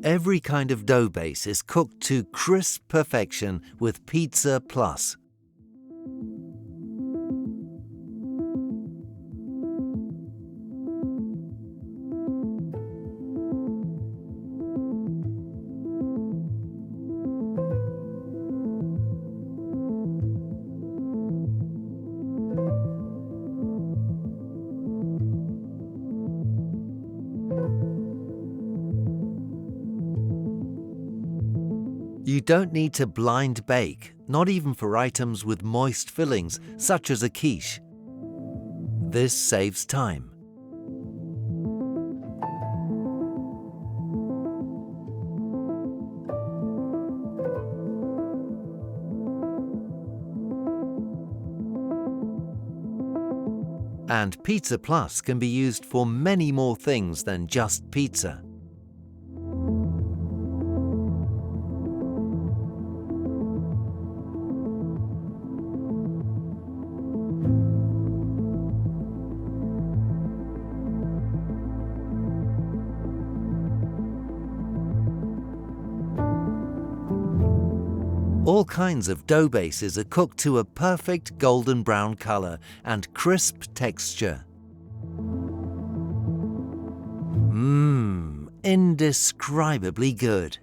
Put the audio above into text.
Every kind of dough base is cooked to crisp perfection with PizzaPlus. You don't need to blind bake, not even for items with moist fillings, such as a quiche. This saves time. And PizzaPlus can be used for many more things than just pizza. All kinds of dough bases are cooked to a perfect golden brown color and crisp texture. Indescribably good.